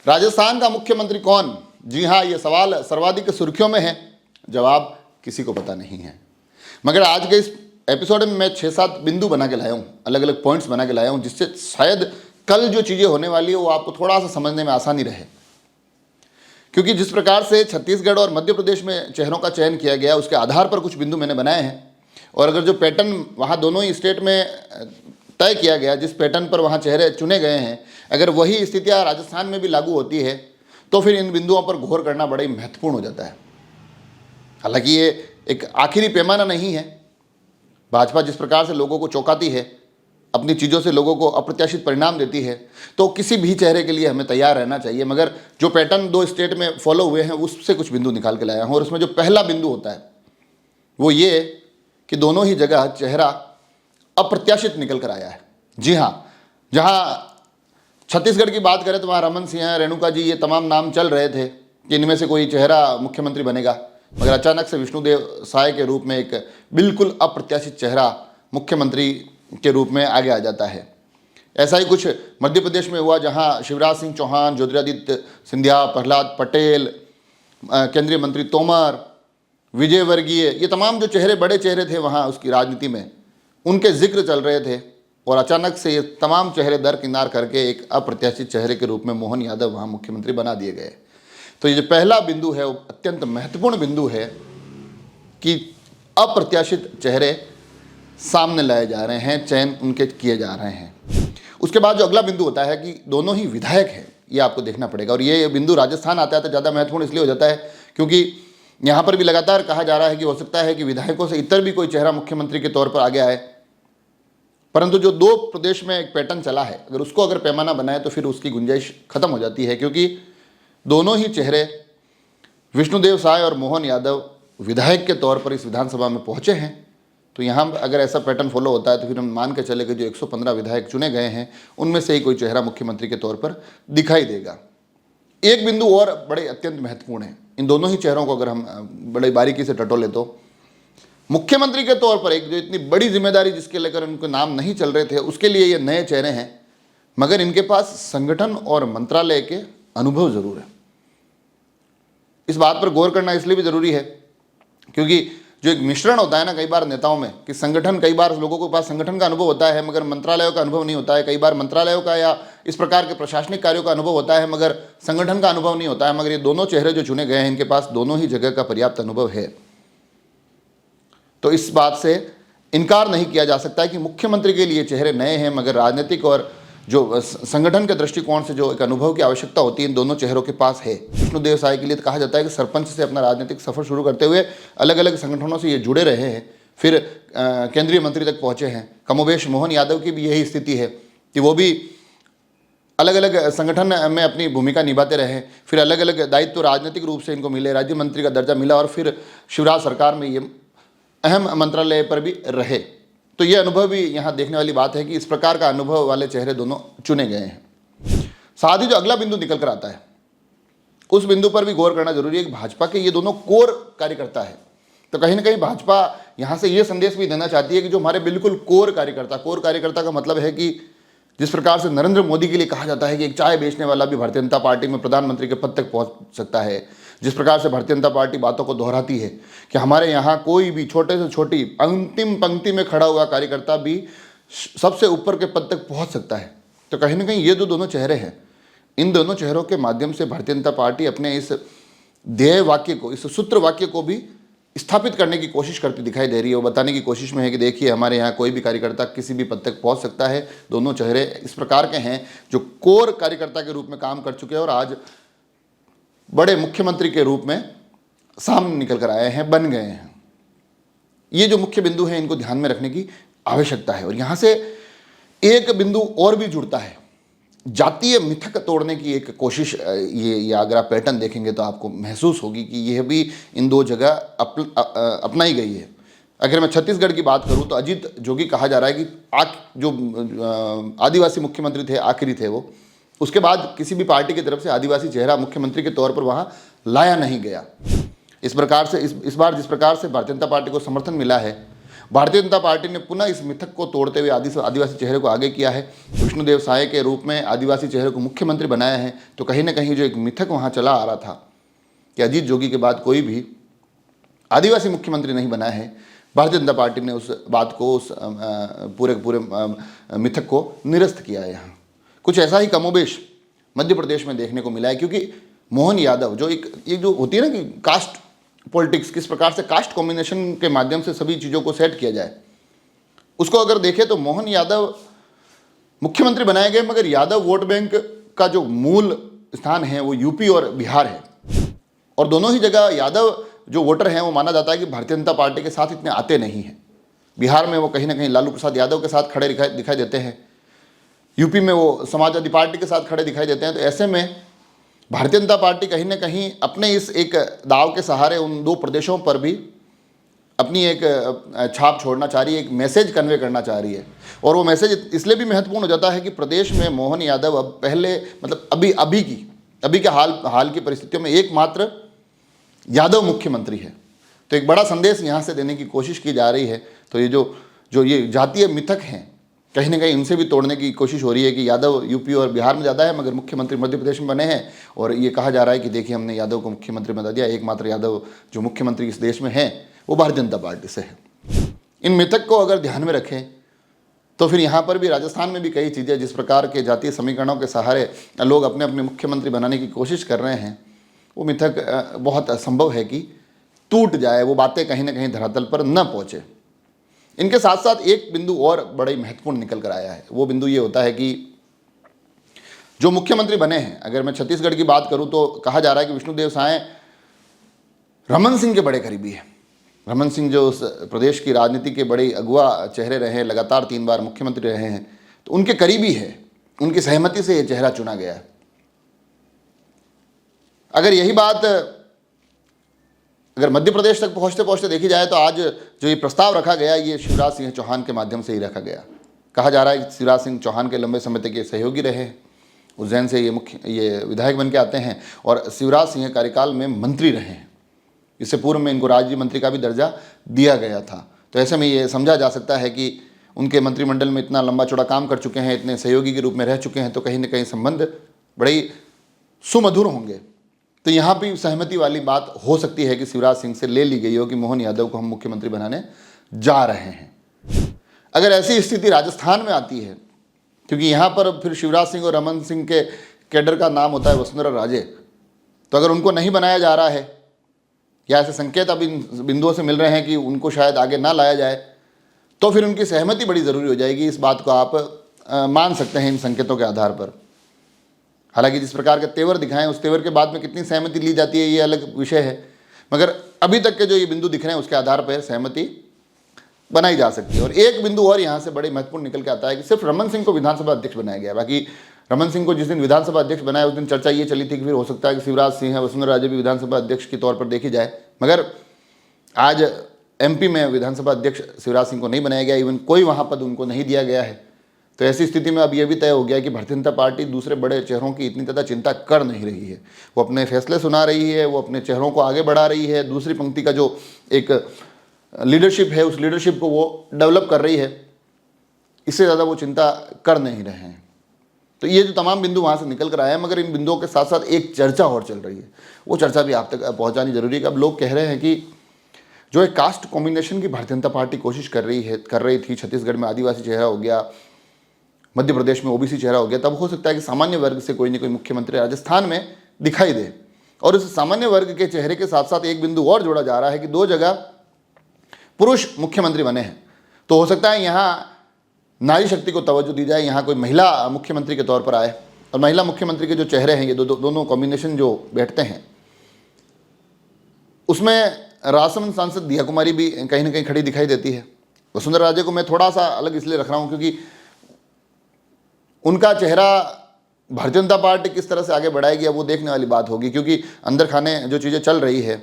राजस्थान का मुख्यमंत्री कौन? जी हाँ, ये सवाल सर्वाधिक सुर्खियों में है। जवाब किसी को पता नहीं है। मगर आज के इस एपिसोड में मैं 6-7 बिंदु बना के लाया हूँ, अलग अलग पॉइंट्स बना के लाया हूँ, जिससे शायद कल जो चीज़ें होने वाली है वो आपको थोड़ा सा समझने में आसानी रहे। क्योंकि जिस प्रकार से छत्तीसगढ़ और मध्य प्रदेश में चेहरों का चयन किया गया, उसके आधार पर कुछ बिंदु मैंने बनाए हैं। और अगर जो पैटर्न वहाँ दोनों ही स्टेट में तय किया गया, जिस पैटर्न पर वहाँ चेहरे चुने गए हैं, अगर वही स्थितियाँ राजस्थान में भी लागू होती है तो फिर इन बिंदुओं पर गौर करना बड़ा ही महत्वपूर्ण हो जाता है। हालांकि ये एक आखिरी पैमाना नहीं है। भाजपा जिस प्रकार से लोगों को चौंकाती है, अपनी चीज़ों से लोगों को अप्रत्याशित परिणाम देती है, तो किसी भी चेहरे के लिए हमें तैयार रहना चाहिए। मगर जो पैटर्न 2 स्टेट में फॉलो हुए हैं उससे कुछ बिंदु निकाल के लाया हूँ। और उसमें जो पहला बिंदु होता है वो ये कि दोनों ही जगह चेहरा अप्रत्याशित निकल कर आया है। जी हाँ, जहाँ छत्तीसगढ़ की बात करें तो वहाँ रमन सिंह, रेणुका जी, ये तमाम नाम चल रहे थे कि इनमें से कोई चेहरा मुख्यमंत्री बनेगा। मगर अचानक से विष्णुदेव साय के रूप में एक बिल्कुल अप्रत्याशित चेहरा मुख्यमंत्री के रूप में आगे आ जाता है। ऐसा ही कुछ मध्य प्रदेश में हुआ, जहां शिवराज सिंह चौहान, ज्योतिरादित्य सिंधिया, प्रहलाद पटेल, केंद्रीय मंत्री तोमर, विजय वर्गीय, ये तमाम जो चेहरे, बड़े चेहरे थे वहां उसकी राजनीति में, उनके जिक्र चल रहे थे। और अचानक से ये तमाम चेहरे दरकिनार करके एक अप्रत्याशित चेहरे के रूप में मोहन यादव वहाँ मुख्यमंत्री बना दिए गए। तो ये जो पहला बिंदु है वो अत्यंत महत्वपूर्ण बिंदु है कि अप्रत्याशित चेहरे सामने लाए जा रहे हैं, चयन उनके किए जा रहे हैं। उसके बाद जो अगला बिंदु होता है कि दोनों ही विधायक हैं, ये आपको देखना पड़ेगा। और ये बिंदु राजस्थान आता है तो ज़्यादा महत्वपूर्ण इसलिए हो जाता है क्योंकि यहाँ पर भी लगातार कहा जा रहा है कि हो सकता है कि विधायकों से इतर भी कोई चेहरा मुख्यमंत्री के तौर पर आगे आए। परंतु जो 2 प्रदेश में एक पैटर्न चला है, अगर पैमाना बनाए तो फिर उसकी गुंजाइश खत्म हो जाती है। क्योंकि दोनों ही चेहरे, विष्णुदेव साय और मोहन यादव, विधायक के तौर पर इस विधानसभा में पहुंचे हैं। तो यहाँ अगर ऐसा पैटर्न फॉलो होता है तो फिर हम मान के चले कि जो 115 विधायक चुने गए हैं उनमें से ही कोई चेहरा मुख्यमंत्री के तौर पर दिखाई देगा। एक बिंदु और बड़े अत्यंत महत्वपूर्ण है। इन दोनों ही चेहरों को अगर हम बड़े बारीकी से टटोले तो मुख्यमंत्री के तौर पर एक जो इतनी बड़ी जिम्मेदारी जिसके लेकर उनके नाम नहीं चल रहे थे, उसके लिए ये नए चेहरे हैं। मगर इनके पास संगठन और मंत्रालय के अनुभव जरूर है। इस बात पर गौर करना इसलिए भी जरूरी है क्योंकि जो एक मिश्रण होता है ना कई बार नेताओं में, कि संगठन, कई बार लोगों के पास संगठन का अनुभव होता है मगर मंत्रालयों का अनुभव नहीं होता है। कई बार मंत्रालयों का या इस प्रकार के प्रशासनिक कार्यों का अनुभव होता है मगर संगठन का अनुभव नहीं होता है। मगर ये दोनों चेहरे जो चुने गए हैं, इनके पास दोनों ही जगह का पर्याप्त अनुभव है। तो इस बात से इनकार नहीं किया जा सकता है कि मुख्यमंत्री के लिए चेहरे नए हैं, मगर राजनीतिक और जो संगठन के दृष्टिकोण से जो एक अनुभव की आवश्यकता होती है इन दोनों चेहरों के पास है। विष्णुदेव साय के लिए तो कहा जाता है कि सरपंच से अपना राजनीतिक सफर शुरू करते हुए अलग अलग संगठनों से ये जुड़े रहे हैं, फिर केंद्रीय मंत्री तक पहुंचे हैं। कमोबेश मोहन यादव की भी यही स्थिति है कि वो भी अलग अलग संगठन में अपनी भूमिका निभाते रहे, फिर अलग अलग दायित्व राजनीतिक रूप से इनको मिले, राज्य मंत्री का दर्जा मिला और फिर शिवराज सरकार में ये अहम मंत्रालय पर भी रहे। तो ये अनुभव भी यहाँ देखने वाली बात है कि इस प्रकार का अनुभव वाले चेहरे दोनों चुने गए हैं। साथ ही जो अगला बिंदु निकल कर आता है उस बिंदु पर भी गौर करना जरूरी है कि भाजपा के ये दोनों कोर कार्यकर्ता है। तो कहीं ना कहीं भाजपा यहाँ से ये संदेश भी देना चाहती है कि जो हमारे बिल्कुल कोर कार्यकर्ता का मतलब है कि जिस प्रकार से नरेंद्र मोदी के लिए कहा जाता है कि एक चाय बेचने वाला भी भारतीय जनता पार्टी में प्रधानमंत्री के पद तक पहुंच सकता है, जिस प्रकार से भारतीय जनता पार्टी बातों को दोहराती है कि हमारे यहाँ कोई भी छोटे से छोटी अंतिम पंक्ति में खड़ा हुआ कार्यकर्ता भी सबसे ऊपर के पद तक पहुंच सकता है। तो कहीं ना कहीं ये जो दोनों चेहरे हैं, इन दोनों चेहरों के माध्यम से भारतीय जनता पार्टी अपने इस ध्येय वाक्य को, इस सूत्र वाक्य को भी स्थापित करने की कोशिश करती दिखाई दे रही है। वो बताने की कोशिश में है कि देखिए हमारे यहाँ कोई भी कार्यकर्ता किसी भी पद तक पहुँच सकता है। दोनों चेहरे इस प्रकार के हैं जो कोर कार्यकर्ता के रूप में काम कर चुके हैं और आज बड़े मुख्यमंत्री के रूप में सामने निकल कर आए हैं, बन गए हैं। ये जो मुख्य बिंदु है इनको ध्यान में रखने की आवश्यकता है। और यहाँ से एक बिंदु और भी जुड़ता है, जातीय मिथक तोड़ने की एक कोशिश। ये अगर आप पैटर्न देखेंगे तो आपको महसूस होगी कि यह भी इन 2 जगह अपनाई गई है। अगर मैं छत्तीसगढ़ की बात करूं तो अजीत जोगी कहा जा रहा है कि जो आदिवासी मुख्यमंत्री थे, आखिरी थे वो, उसके बाद किसी भी पार्टी की तरफ से आदिवासी चेहरा मुख्यमंत्री के तौर पर वहां लाया नहीं गया। इस प्रकार से इस बार जिस प्रकार से भारतीय जनता पार्टी को समर्थन मिला है भारतीय जनता पार्टी ने पुनः इस मिथक को तोड़ते हुए आदिवासी चेहरे को आगे किया है। विष्णुदेव साय के रूप में आदिवासी चेहरे को मुख्यमंत्री बनाया है। तो कहीं ना कहीं जो एक मिथक वहाँ चला आ रहा था कि अजीत जोगी के बाद कोई भी आदिवासी मुख्यमंत्री नहीं बना है, भारतीय जनता पार्टी ने उस बात को, उस पूरे मिथक को निरस्त किया है। यहाँ कुछ ऐसा ही कमोबेश मध्य प्रदेश में देखने को मिला है, क्योंकि मोहन यादव जो ये जो होती है ना कि कास्ट पॉलिटिक्स, किस प्रकार से कास्ट कॉम्बिनेशन के माध्यम से सभी चीज़ों को सेट किया जाए, उसको अगर देखें तो मोहन यादव मुख्यमंत्री बनाए गए, मगर यादव वोट बैंक का जो मूल स्थान है वो यूपी और बिहार है। और दोनों ही जगह यादव जो वोटर हैं वो माना जाता है कि भारतीय जनता पार्टी के साथ इतने आते नहीं हैं। बिहार में वो कहीं ना कहीं लालू प्रसाद यादव के साथ खड़े दिखाई देते हैं, यूपी में वो समाजवादी पार्टी के साथ खड़े दिखाई देते हैं। तो ऐसे में भारतीय जनता पार्टी कहीं ना कहीं अपने इस एक दाव के सहारे उन दो प्रदेशों पर भी अपनी एक छाप छोड़ना चाह रही है, एक मैसेज कन्वे करना चाह रही है। और वो मैसेज इसलिए भी महत्वपूर्ण हो जाता है कि प्रदेश में मोहन यादव अब पहले मतलब अभी के हाल की परिस्थितियों में एकमात्र यादव मुख्यमंत्री है। तो एक बड़ा संदेश यहाँ से देने की कोशिश की जा रही है। तो ये जो ये जातीय मिथक हैं, कहीं ना कहीं इनसे भी तोड़ने की कोशिश हो रही है कि यादव यूपी और बिहार में ज़्यादा है, मगर मुख्यमंत्री मध्य प्रदेश में बने हैं। और ये कहा जा रहा है कि देखिए हमने यादव को मुख्यमंत्री बना दिया, एकमात्र यादव जो मुख्यमंत्री इस देश में हैं वो भारतीय जनता पार्टी से है। इन मिथक को अगर ध्यान में रखें तो फिर यहाँ पर भी राजस्थान में भी कई चीज़ें, जिस प्रकार के जातीय समीकरणों के सहारे लोग अपने अपने मुख्यमंत्री बनाने की कोशिश कर रहे हैं, वो मिथक बहुत असंभव है कि टूट जाए, वो बातें कहीं ना कहीं धरातल पर न पहुँचे। इनके साथ साथ एक बिंदु और बड़ा ही महत्वपूर्ण निकल कर आया है। वो बिंदु ये होता है कि जो मुख्यमंत्री बने हैं, अगर मैं छत्तीसगढ़ की बात करूं तो कहा जा रहा है कि विष्णुदेव साय रमन सिंह के बड़े करीबी हैं। रमन सिंह जो उस प्रदेश की राजनीति के बड़े अगुआ चेहरे रहे हैं, लगातार 3 बार मुख्यमंत्री रहे हैं, तो उनके करीबी है, उनकी सहमति से यह चेहरा चुना गया है। अगर यही बात अगर मध्य प्रदेश तक पहुंचते पहुंचते देखी जाए तो आज जो ये प्रस्ताव रखा गया, ये शिवराज सिंह चौहान के माध्यम से ही रखा गया। कहा जा रहा है कि शिवराज सिंह चौहान के लंबे समय तक ये सहयोगी रहे हैं, उज्जैन से ये विधायक बन के आते हैं और शिवराज सिंह कार्यकाल में मंत्री रहे हैं। इससे पूर्व में इनको राज्य मंत्री का भी दर्जा दिया गया था। तो ऐसे में ये समझा जा सकता है कि उनके मंत्रिमंडल में इतना लंबा चौड़ा काम कर चुके हैं, इतने सहयोगी के रूप में रह चुके हैं, तो कहीं ना कहीं संबंध बड़े ही सुमधुर होंगे। तो यहाँ भी सहमति वाली बात हो सकती है कि शिवराज सिंह से ले ली गई हो कि मोहन यादव को हम मुख्यमंत्री बनाने जा रहे हैं। अगर ऐसी स्थिति राजस्थान में आती है, क्योंकि यहाँ पर फिर शिवराज सिंह और रमन सिंह के कैडर का नाम होता है वसुंधरा राजे, तो अगर उनको नहीं बनाया जा रहा है या ऐसे संकेत अब इन बिंदुओं से मिल रहे हैं कि उनको शायद आगे ना लाया जाए, तो फिर उनकी सहमति बड़ी ज़रूरी हो जाएगी। इस बात को आप मान सकते हैं इन संकेतों के आधार पर। हालांकि जिस प्रकार के तेवर दिखाएं, उस तेवर के बाद में कितनी सहमति ली जाती है ये अलग विषय है, मगर अभी तक के जो ये बिंदु दिख रहे हैं उसके आधार पर सहमति बनाई जा सकती है। और एक बिंदु और यहाँ से बड़े महत्वपूर्ण निकल के आता है कि सिर्फ रमन सिंह को विधानसभा अध्यक्ष बनाया गया। बाकी रमन सिंह को जिस दिन विधानसभा अध्यक्ष बनाया उस दिन चर्चा ये चली थी कि फिर हो सकता है कि शिवराज सिंह वसुंधरा राजे भी विधानसभा अध्यक्ष के तौर पर देखी जाए, मगर आज एमपी में विधानसभा अध्यक्ष शिवराज सिंह को नहीं बनाया गया, इवन कोई वहाँ पद उनको नहीं दिया गया है। तो ऐसी स्थिति में अब यह भी तय हो गया कि भारतीय जनता पार्टी दूसरे बड़े चेहरों की इतनी ज़्यादा चिंता कर नहीं रही है। वो अपने फैसले सुना रही है, वो अपने चेहरों को आगे बढ़ा रही है, दूसरी पंक्ति का जो एक लीडरशिप है उस लीडरशिप को वो डेवलप कर रही है। इससे ज़्यादा वो चिंता कर नहीं रहे हैं। तो ये जो तमाम बिंदु वहाँ से निकल कर आए हैं, मगर इन बिंदुओं के साथ साथ एक चर्चा और चल रही है, वो चर्चा भी आप तक पहुँचानी जरूरी है। अब लोग कह रहे हैं कि जो एक कास्ट कॉम्बिनेशन की भारतीय जनता पार्टी कोशिश कर रही थी, छत्तीसगढ़ में आदिवासी चेहरा हो गया, मध्य प्रदेश में ओबीसी चेहरा हो गया, तब हो सकता है कि सामान्य वर्ग से कोई न कोई मुख्यमंत्री राजस्थान में दिखाई दे। और इस सामान्य वर्ग के चेहरे के साथ साथ एक बिंदु और जोड़ा जा रहा है कि 2 जगह पुरुष मुख्यमंत्री बने हैं, तो हो सकता है यहाँ नारी शक्ति को तवज्जो दी जाए, यहाँ कोई महिला मुख्यमंत्री के तौर पर आए। और महिला मुख्यमंत्री के जो चेहरे हैं, ये दोनों कॉम्बिनेशन जो बैठते हैं, उसमें राजसमंद सांसद दिया कुमारी भी कहीं ना कहीं खड़ी दिखाई देती है। वसुंधरा राजे को मैं थोड़ा सा अलग इसलिए रख रहा हूँ क्योंकि उनका चेहरा भारतीय जनता पार्टी किस तरह से आगे बढ़ाएगी अब वो देखने वाली बात होगी, क्योंकि अंदर खाने जो चीज़ें चल रही है,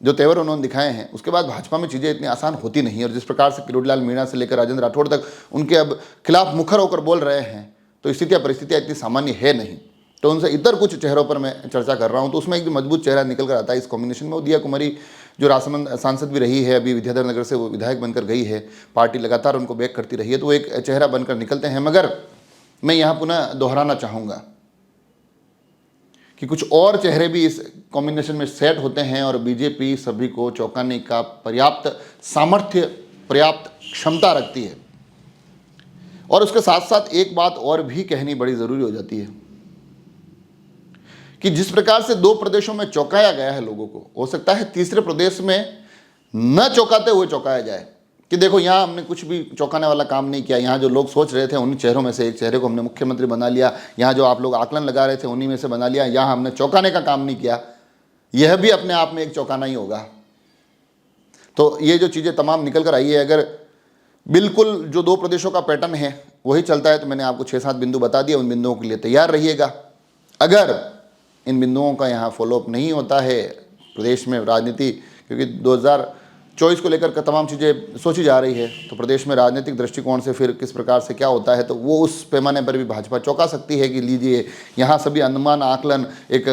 जो तेवर उन्होंने दिखाए हैं, उसके बाद भाजपा में चीज़ें इतनी आसान होती नहीं। और जिस प्रकार से किरोड़ीलाल मीणा से लेकर राजेंद्र राठौड़ तक उनके अब खिलाफ मुखर होकर बोल रहे हैं, तो स्थितियाँ परिस्थितियाँ इतनी सामान्य है नहीं। तो उनसे इतर कुछ चेहरों पर मैं चर्चा कर रहा हूँ, तो उसमें एक मजबूत चेहरा निकल कर आता है इस कॉम्बिनेशन में, वो दिया कुमारी जो राजसमंद सांसद भी रही है, अभी विद्याधर नगर से वो विधायक बनकर गई है, पार्टी लगातार उनको बैक करती रही है, तो वो एक चेहरा बनकर निकलते हैं। मगर मैं यहाँ पुनः दोहराना चाहूँगा कि कुछ और चेहरे भी इस कॉम्बिनेशन में सेट होते हैं और बीजेपी सभी को चौंकाने का पर्याप्त सामर्थ्य, पर्याप्त क्षमता रखती है। और उसके साथ साथ एक बात और भी कहनी बड़ी ज़रूरी हो जाती है कि जिस प्रकार से 2 प्रदेशों में चौंकाया गया है लोगों को, हो सकता है तीसरे प्रदेश में न चौंकाते हुए चौंकाया जाए कि देखो यहाँ हमने कुछ भी चौंकाने वाला काम नहीं किया, यहाँ जो लोग सोच रहे थे उन्हीं चेहरों में से एक चेहरे को हमने मुख्यमंत्री बना लिया, यहाँ जो आप लोग आकलन लगा रहे थे उन्हीं में से बना लिया, यहाँ हमने चौंकाने का काम नहीं किया। यह भी अपने आप में एक चौंकाना ही होगा। तो ये जो चीज़ें तमाम निकल कर आई है, अगर बिल्कुल जो 2 प्रदेशों का पैटर्न है वही चलता है तो मैंने आपको 6-7 बिंदु बता दिए, उन बिंदुओं के लिए तैयार रहिएगा। अगर इन बिंदुओं का यहाँ फॉलोअप नहीं होता है प्रदेश में राजनीति, क्योंकि 2024 को लेकर तमाम चीज़ें सोची जा रही है, तो प्रदेश में राजनीतिक दृष्टिकोण से फिर किस प्रकार से क्या होता है, तो वो उस पैमाने पर भी भाजपा चौंका सकती है कि लीजिए यहाँ सभी अनुमान आकलन एक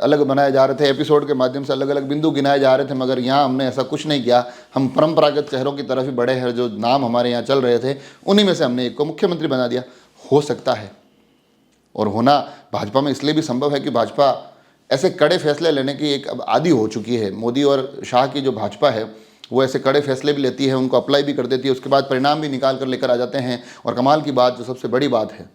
अलग बनाए जा रहे थे, एपिसोड के माध्यम से अलग अलग बिंदु गिनाए जा रहे थे, मगर यहाँ हमने ऐसा कुछ नहीं किया। हम परंपरागत चेहरों की तरफ ही बढ़े हैं, जो नाम हमारे यहाँ चल रहे थे उन्हीं में से हमने एक को मुख्यमंत्री बना दिया। हो सकता है और होना भाजपा में इसलिए भी संभव है कि भाजपा ऐसे कड़े फैसले लेने की एक अब आदी हो चुकी है। मोदी और शाह की जो भाजपा है वो ऐसे कड़े फैसले भी लेती है, उनको अप्लाई भी कर देती है, उसके बाद परिणाम भी निकाल कर लेकर आ जाते हैं। और कमाल की बात, जो सबसे बड़ी बात है,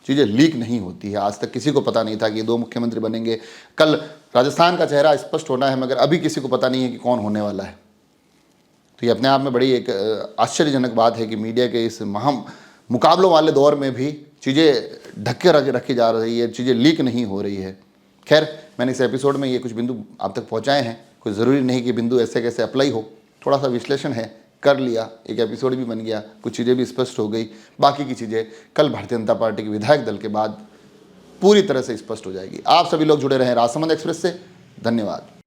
चीज़ें लीक नहीं होती है। आज तक किसी को पता नहीं था कि ये 2 मुख्यमंत्री बनेंगे। कल राजस्थान का चेहरा स्पष्ट होना है, मगर अभी किसी को पता नहीं है कि कौन होने वाला है। तो ये अपने आप में बड़ी एक आश्चर्यजनक बात है कि मीडिया के इस मुकाबलों वाले दौर में भी चीज़ें ढक के रखी जा रही है, चीज़ें लीक नहीं हो रही है। खैर, मैंने इस एपिसोड में ये कुछ बिंदु आप तक पहुंचाए हैं। कोई ज़रूरी नहीं कि बिंदु ऐसे कैसे अप्लाई हो, थोड़ा सा विश्लेषण है, कर लिया, एक एपिसोड भी बन गया, कुछ चीज़ें भी स्पष्ट हो गई। बाकी की चीज़ें कल भारतीय जनता पार्टी के विधायक दल के बाद पूरी तरह से स्पष्ट हो जाएगी। आप सभी लोग जुड़े रहें राजसमंद एक्सप्रेस से। धन्यवाद।